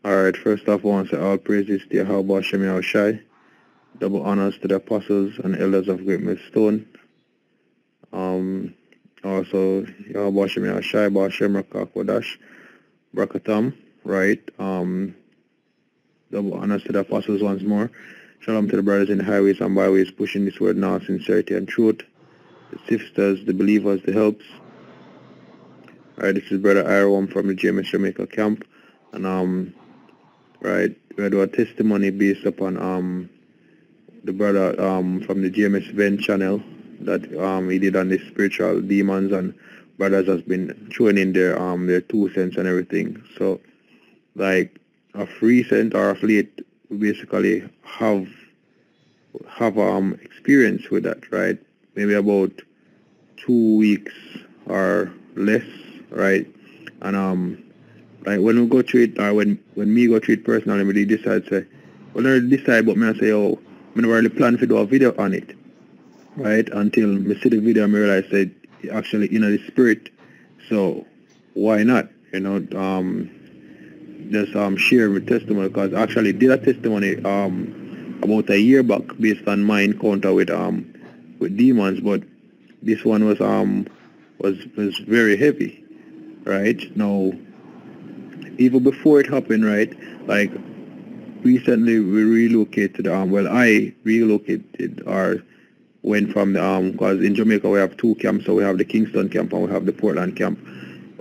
Alright, first off, I want to say all praises to Yahweh Shem Yahushai. Double honors to the apostles and elders of Great Millstone. Um, Also, Yahweh Shem Yahushai, Ba Shem Rakakodash, Brakatam, right? Double honors to the apostles once more. Shalom to the brothers in the highways and byways pushing this word now, sincerity and truth. The sisters, the believers, the helps. Alright, this is Brother Iron from the GMS Jamaica camp. And right, we do a testimony based upon the brother from the GMS Event channel that he did on the spiritual demons, and brothers has been showing in their 2 cents and everything. So like of recent or of late, we basically have experience with that, right? Maybe about 2 weeks or less, right? And like when we go through it, or when me go through it personally, we decide say, well, I decide, but me I say, oh, I never really plan to do a video on it, right? Until me see the video, I realize that it actually in the spirit. So why not? Just share my testimony, because I actually did a testimony about a year back based on my encounter with demons, but this one was very heavy, right? Now, even before it happened, right? Like recently we relocated. I relocated or went from the because in Jamaica we have 2 camps. So we have the Kingston camp and we have the Portland camp.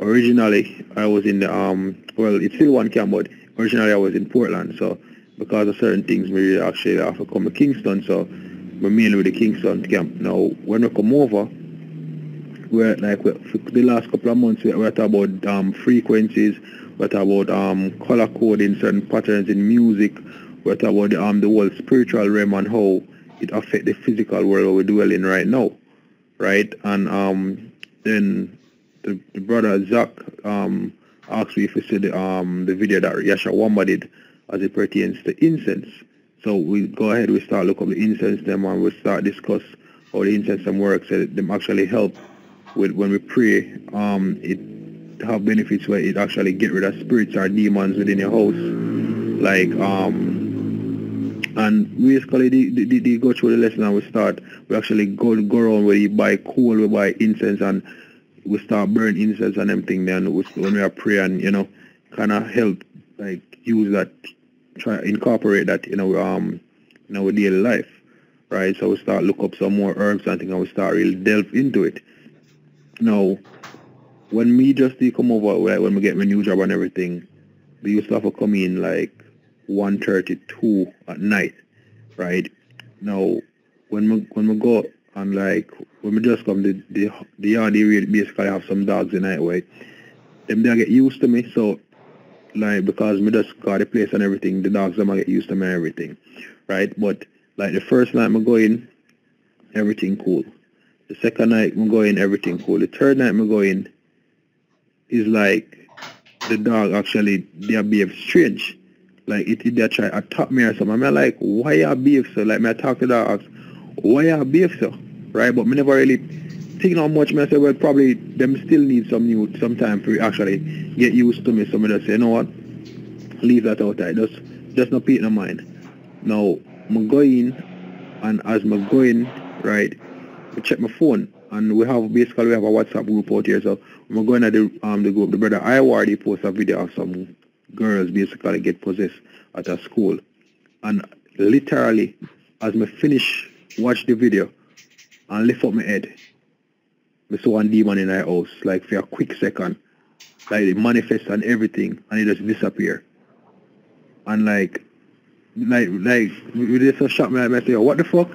Originally I was in the well, it's still 1 camp, but originally I was in Portland. So because of certain things, we actually have to come to Kingston. So we're mainly with the Kingston camp. Now when we come over, we're like for the last couple of months we're talking about frequencies. We're talking about color coding, certain patterns in music. We're talking about the whole spiritual realm and how it affects the physical world we dwell in right now, right? And then the brother Zach asked me if you see the video that Yasha Wamba did as it pertains to incense. So we go ahead, we start look up the incense them, and we start discuss how the incense them works. So them actually help with when we pray. It have benefits where it actually get rid of spirits or demons within your house, like and basically they go through the lesson, and we actually go around where you buy coal, we buy incense, and we start burn incense and everything. Then when we are praying, kind of help like use that, try incorporate that in our daily life, right? So we start look up some more herbs and things, and we start really delve into it. Now, when me just come over, like when we get my new job and everything, we used to have to come in like 1:32 at night, right? Now, when we go and like when we just come, the yard area basically have some dogs in night, way. Them they get used to me, so like because me just got the place and everything, the dogs them get used to me and everything, right? But like the first night me go in, everything cool. The second night me go in, everything cool. The third night me go in, is like the dog actually they behave strange. Like they try to attack me or something. I'm like, why you behave so? Like me I talk to the dogs, why you behave so? Right? But me never really think how much. Me I say, well, probably them still need some time to actually get used to me. So me just say, you know what? Leave that out there. Just not pay it no mind. Now me go in, and as me go in, right, I check my phone, and we have a WhatsApp group out here. So we're going to the group. The brother I already post a video of some girls basically get possessed at a school, and literally as me finish watch the video and lift up my head, I saw one demon in our house like for a quick second, like it manifests and everything, and it just disappear. And like we just so shocked me. I say, what the fuck?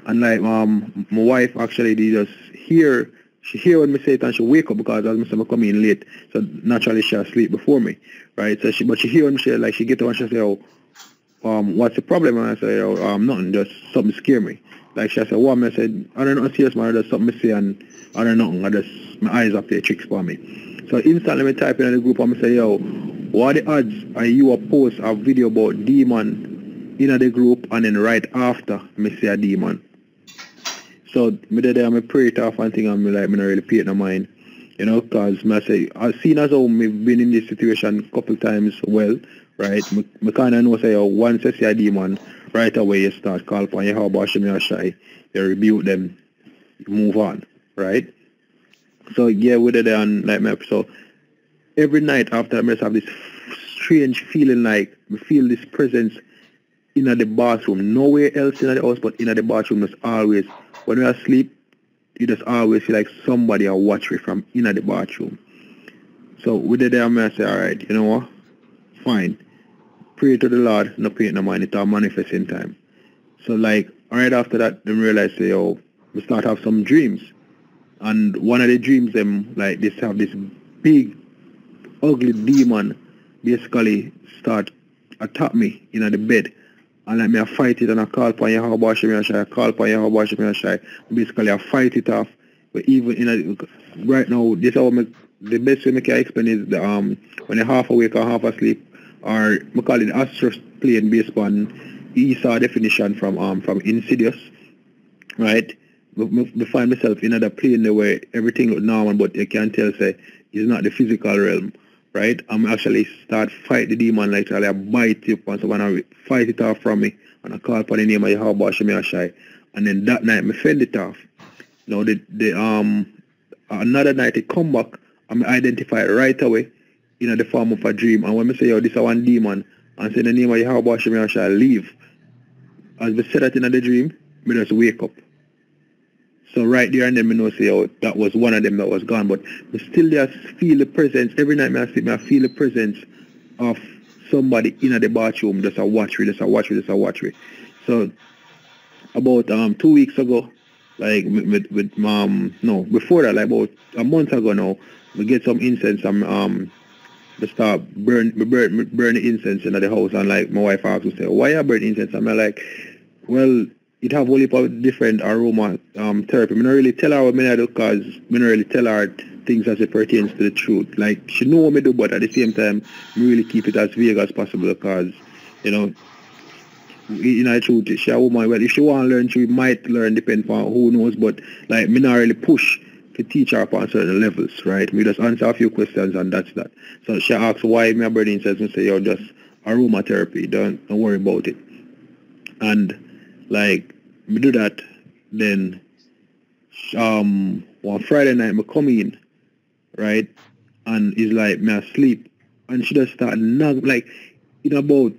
And like my wife actually did just hear. She hear when me say it, and she wake up because as I come in late, so naturally she asleep before me, right? So she hear when me say, like she get up and she say, oh, what's the problem? And I say, oh, nothing, just something scare me. Like she said, what? I said, I don't know, serious man, just something me say, and I don't know, I just my eyes up there tricks for me. So instantly me type in the group and I say, yo, what are the odds? And you will post a video about demon in the group, and then right after me say a demon. So me there I pray it off and thing, and me like me not really pay it no mind. You know, because I say, I've seen as how we've been in this situation a couple times well, right? I kind of know say, once I see a demon, right away you start call upon Yahweh Hashem Yashai, you rebuke them, you move on, right? So yeah, we did it on Nightmare. So every night after I must have this strange feeling like we feel this presence in the bathroom, nowhere else in the house but in the bathroom. Just always, when we are asleep, you just always feel like somebody are watching from in the bathroom. So we did it and I say, alright, you know what? Fine. Pray to the Lord, no pay no mind, it's all manifesting time. So like right after that, then realize say, we start have some dreams. And one of the dreams them like this have this big ugly demon basically start attack me in the bed. And like me I fight it and I call upon Yahweh Hashem Yashai, I call upon Yahweh Hashem Yashai. Basically I fight it off. But even right now, this how the best way I can explain is the when you're half awake or half asleep, or we call it astral plane based on Esau definition from Insidious, right? I find myself in another plane where everything looks normal, but you can tell say it's not the physical realm, right? I'm actually start fight the demon like I bite it and so when I fight it off from me and I call upon the name of Yahweh Hashem Yashai, and then that night I fend it off. Now another night it come back and I identify it right away in the form of a dream. And when I say, this is one demon, and say the name of Yahweh Hashem Yashai, leave. As we said that in the dream, I just wake up. So right there and then I know say, that was one of them that was gone. But I still just feel the presence. Every night I sleep, I feel the presence of somebody in the bathroom just a watch me. So about 2 weeks ago, like with no, before that, like about a month ago now, we get some incense and we start burn the incense in the house, and like my wife asked me say, why you burn incense? And I'm like, well, it have only different aroma therapy. I don't really tell her what I do because I don't really tell her things as it pertains to the truth. Like she know what I do, but at the same time, I really keep it as vague as possible because, you know, in the truth, she a woman, well, if she want to learn, she might learn, depending on who knows, but like me not really push to teach her upon certain levels, right? We just answer a few questions and that's that. So she asks why my brother says, and say, just aromatherapy, don't worry about it. And like me do that, then one Friday night me come in, right? And it's like me asleep and she just start nag like in about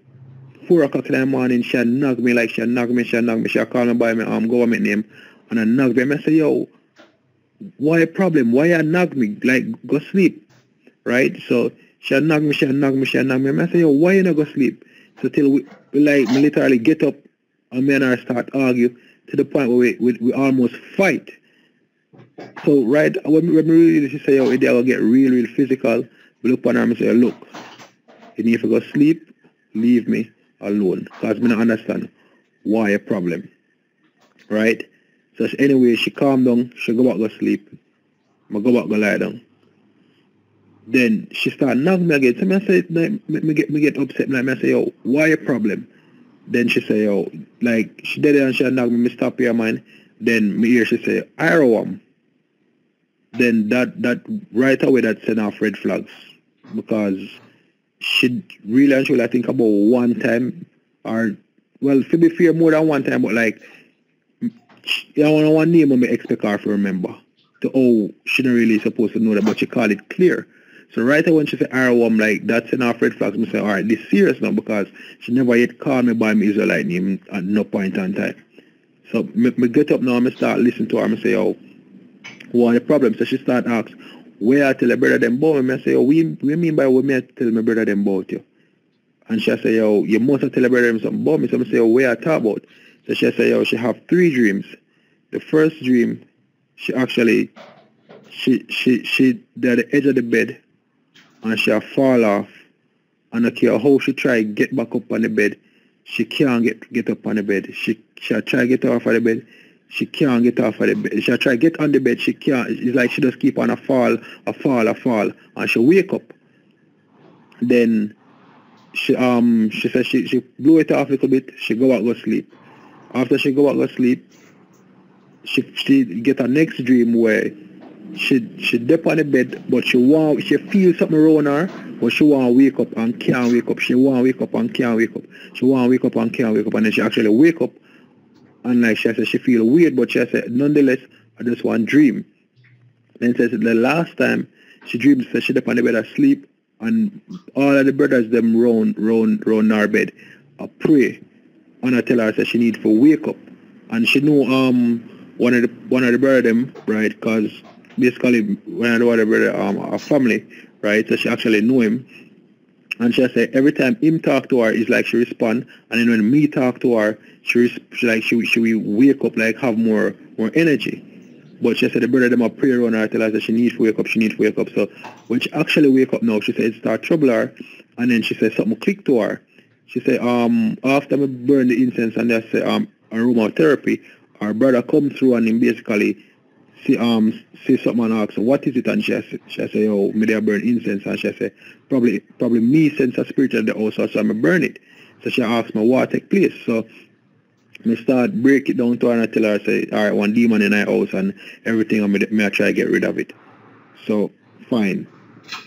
4 o'clock in the morning, she knock me like she knock me. She call me by my government name and I knock me. I say, yo, why a problem? Why you knock me? Like, go sleep. Right? So she knock me. I say, yo, why you not go sleep? So till we literally get up and me and her start argue to the point where we almost fight. So right when we really say, yo, they're gonna get real physical, we look on her and say, look, you need to go sleep, leave me alone, because I don't understand why a problem, right? So anyway, she calm down, she go back go sleep, I go back go lie down. Then she start knock me again. So I say, me get upset. Like I say, yo, why a problem? Then she say, yo, like she did it and she knock me stop your mind. Then me hear she say, Iroam. Then that right away that send off red flags because she really and truly I think about one time, or well, to be fair, more than one time, but like I want one name I expect her to remember. To she not really supposed to know that, but she called it clear. So right away when she said Arwam, like that's enough red flags, I say, alright, this serious now because she never yet called me by my Israelite name at no point in time. So me get up now and I start listening to her and I say, oh, what the problem? So she start ask, where I tell her brother them about me? I say, oh, we mean by what me I tell my brother them about you? And she say, yo, you must have tell her brother them something about me. So I say, oh, where I talk about? So she say, yo, she have 3 dreams. The first dream, she actually, they're at the edge of the bed and she fall off. And I care how she try get back up on the bed, she can't get up on the bed. She try get off of the bed, she can't get off of the bed. She try get on the bed, she can't. It's like she just keep on a fall, and she wake up. Then she says she blew it off a little bit. She go back go sleep. After she go back go sleep, she get a next dream where she dip on the bed, but she feel something around her, but she want to wake up and can't wake up. She want to wake up and can't wake up. She want to wake up and can't wake up, and then she actually wake up, and like she said, she feel weird, but she said, nonetheless, I just want dream. Then says the last time she dreamed, said she dip on the bed asleep, and all of the brothers them round our bed, I pray, and I tell her, say she need to wake up, and she know one of the brother them, right, because basically one of the other brother a family, right, so she actually know him, and she say every time him talk to her, it's like she respond, and then when me talk to her, she will wake up, like have more energy. But she said the brother them a pray around her, tell her that she needs to wake up, So when she actually wake up now, she said it start trouble her, and then she said something click to her. She said after me burn the incense and they say aromatherapy, our brother come through and him basically say something and ask what is it, and she say oh me there burn incense, and she say probably me sense a spirit in the house, so I burn it. So she asked me what take place. So I start break it down to her and I tell her, I say, alright, one demon in our house and everything, and me I try to get rid of it. So, fine.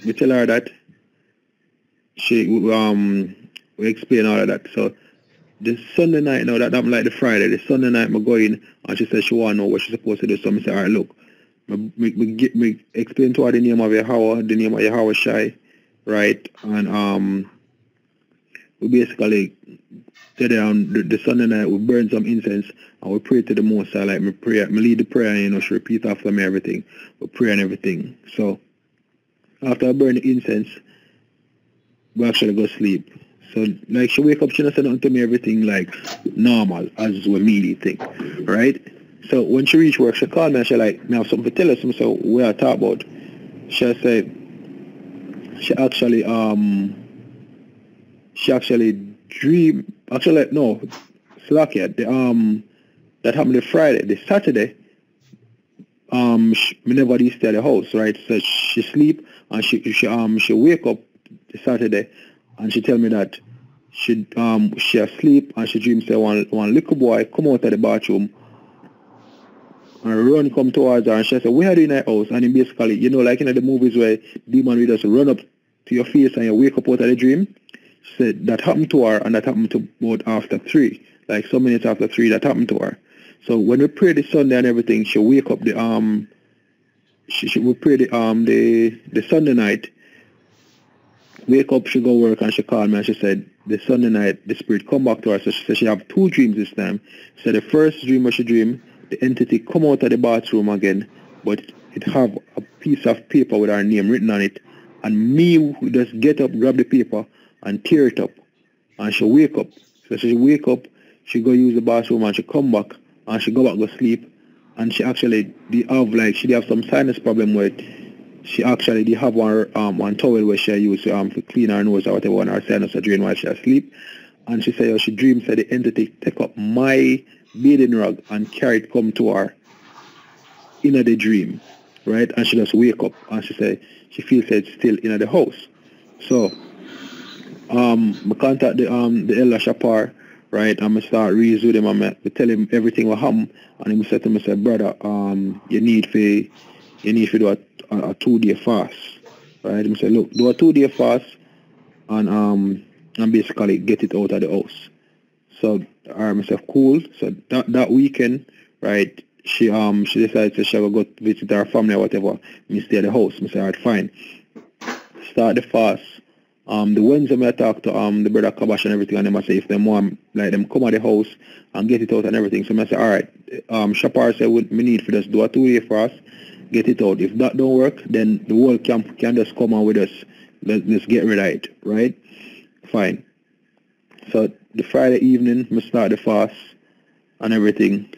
We tell her that. We explain all of that. So, the Sunday night, now that happened like the Friday, the Sunday night I go in and she says she want to know what she's supposed to do. So, I say, alright, look, me explain to her the name of Yahweh, the name of Yahweh Shai, right? And we basically the Sunday night we burn some incense and we pray to the Most High, like me lead the prayer, you know, she repeat after me everything. We pray and everything. So after I burn the incense, we actually go sleep. So like she wake up, she don't say nothing to me, everything like normal as we immediately think. Right? So when she reach work, she call me and she like, me have something to tell us. So we are talk about. She said she actually dream actually no slack yet that happened the Friday. The Saturday me never did stay at the house, right? So she sleep and she wake up the Saturday and she tell me that she asleep and she dream say one little boy come out of the bathroom and run come towards her, and she said, where are you in the house? And he basically, you know, like in the movies where demon will just run up to your face and you wake up out of the dream. She said that happened to her, and that happened to about after 3, like some minutes after 3 that happened to her. So when we pray the Sunday and everything, she wake up the she will pray the Sunday night. Wake up, she go work, and she called me and she said the Sunday night the spirit come back to her. So she said she have 2 dreams this time. She said the first dream where she dream, the entity come out of the bathroom again, but it have a piece of paper with her name written on it, and me just get up, grab the paper and tear it up, and she wake up. So she wake up, she go use the bathroom and she come back and she go back go sleep, and she actually she have some sinus problem with. She actually have one towel where she use to clean her nose or whatever, and her sinus drain while she asleep. And she said she dreams that the entity take up my bathing rug and carry it come to her in the dream, right? And she just wake up and she said she feels it's still in the house. So I contact the Elder Shapar, right? And I start reason with him and I tell him everything what happened, and he said to me, said, brother, you need to do a 2-day fast, right? He said, look, do a 2-day fast and basically get it out of the house. So I said, cool. So that weekend, right, she decided that she will go visit her family or whatever. Me stay at the house. I said, alright, fine. Start the fast. The Wednesday I talk to the brother Kabash and everything, and them I say if them want like them come at the house and get it out and everything. So I say, alright, Shapar said we need for us do a 2-day fast, get it out. If that don't work, then the whole camp can just come on with us. Let's get rid of it, right? Fine. So the Friday evening we start the fast and everything.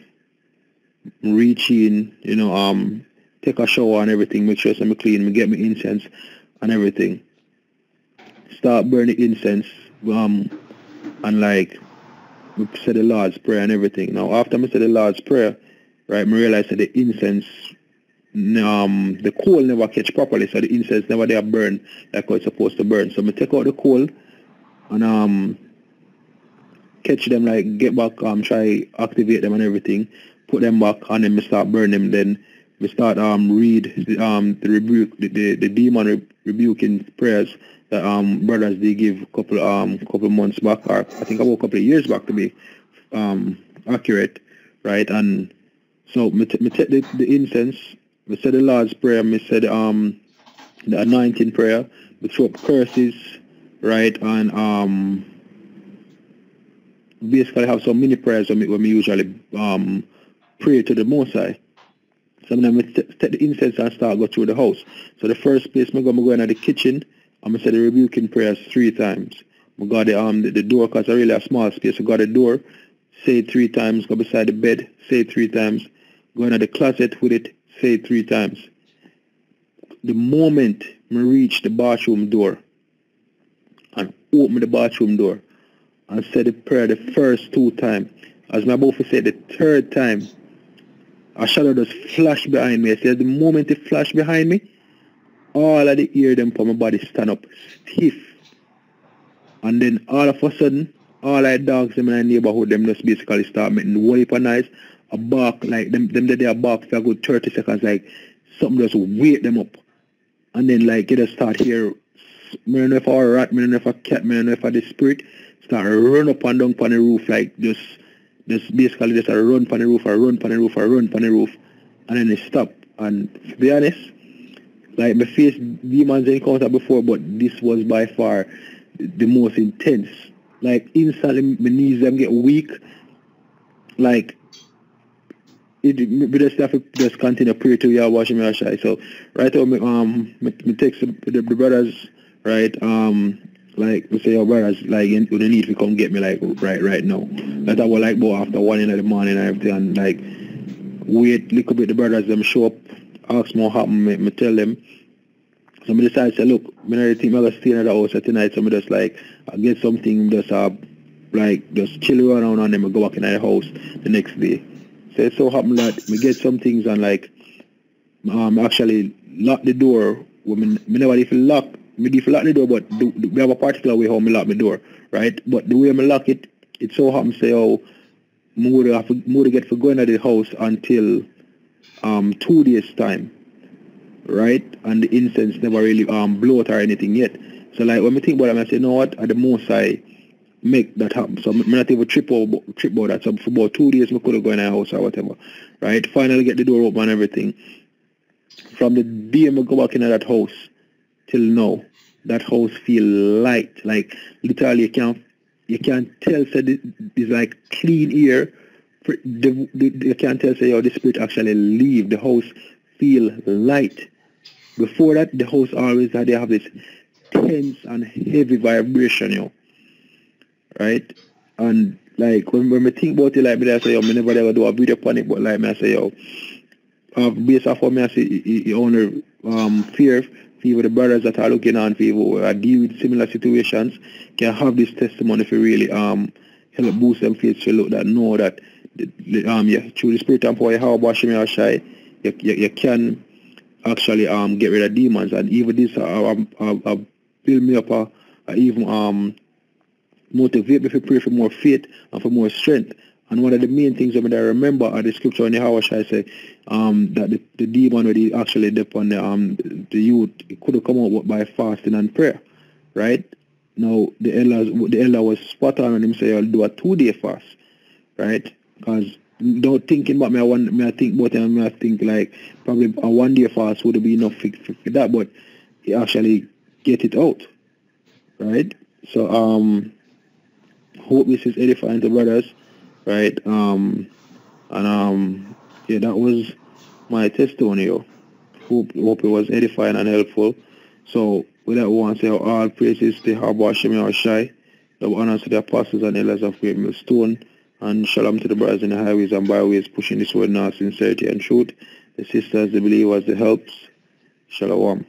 Reach in, you know, take a shower and everything, make sure I'm clean, me get me incense and everything. Start burning incense, and like we say the Lord's Prayer and everything. Now after I say the Lord's Prayer, right, I realize that the incense, the coal never catch properly, so the incense never there burn like how it's supposed to burn. So I take out the coal and catch them, like get back, try activate them and everything, put them back, and then I start burn them. Then we start read the rebuke the demon rebuking prayers that brothers they give couple months back, or I think about a couple of years back to be accurate, right? And so me take the incense, we said the Lord's Prayer, me said the anointing prayer, we throw up curses, right? And basically have some mini prayers when we usually pray to the Most High. Sometimes we take the incense and start go through the house. So the first place I go into the kitchen, I'm going to say the rebuking prayers 3 times. I got the door, because it's really a small space. I got the door, say it 3 times. Go beside the bed, say it 3 times. Go into the closet with it, say it 3 times. The moment I reach the bathroom door and open the bathroom door and say the prayer the first 2 times, as my about to say the 3rd time, a shadow just flash behind me. I say, the moment it flash behind me, all of the ear them from my body stand up stiff. And then all of a sudden, all the dogs in my neighborhood, them just basically start making whole heap of noise. A bark, like them they bark for a good 30 seconds, like something just wake them up. And then like you just start here, I don't know if a rat, I don't know if a cat, I don't know if a the spirit, start run up and down on the roof, like just basically just a run on the roof, or run on the roof, or run on the roof, and then they stop. And to be honest, like my face demons encounter before, but this was by far the most intense. Like instantly my knees them get weak. Like we just have to just continue to pray till you are washing my shy. So right now me text the brothers, right? Like we say your brothers like you need to come get me like right now. That I will like go after 1 in the morning and everything, and like wait little bit the brothers them show up, ask more happen, me tell them. So I decide to say, look, I don't think I'm going to stay in the house tonight, so I just like, I get something, just like, just chill around and then I go back in the house the next day. So it so happened that we get some things and like, actually lock the door. Me never if you lock, me if you lock the door, but we have a particular way how me lock my door, right? But the way me lock it, it so happens say, oh, I would get for going to the house until 2 days time. Right, and the incense never really blow out or anything yet. So like when I think about it, I say, you know what, at the most I make that happen. So I'm not even trip about that. So for about 2 days I could have gone in the house or whatever. Right? Finally get the door open and everything. From the day I go back into that house till now, that house feel light. Like literally you can't tell so it's like clean air. You can't tell say, oh, the spirit actually leave. The house feel light. Before that, the house always had, they have this tense and heavy vibration, right? And like when we think about it, like me, I say, yo, me never ever do a video upon it, but like me, I say, yo, based off of me, I say, you only fear for the brothers that are looking on, for deal with similar situations, can have this testimony for really help boost them faith to look that know that through the spirit and power, how about Shemi Ashai, you can actually get rid of demons, and even this build me up even motivate me to pray for more faith and for more strength. And one of the main things I remember are the scripture in the How I say that the demon when he actually dip on the youth, it could have come out by fasting and prayer, right? Now the elder was spot on when him say I'll do a 2-day fast, right? Because don't thinking about me, I think about it, I think like probably a 1-day fast would be enough for that, but he actually get it out, right? So hope this is edifying to brothers, right? Yeah, that was my testimony. Hope it was edifying and helpful. So with that, we want to say all praises to Haba Shemi Ashai, the honors to the apostles and elders of Great Millstone, and shalom to the brothers in the highways and byways pushing this word now, sincerity and truth. The sisters, the believers, the helps. Shalom.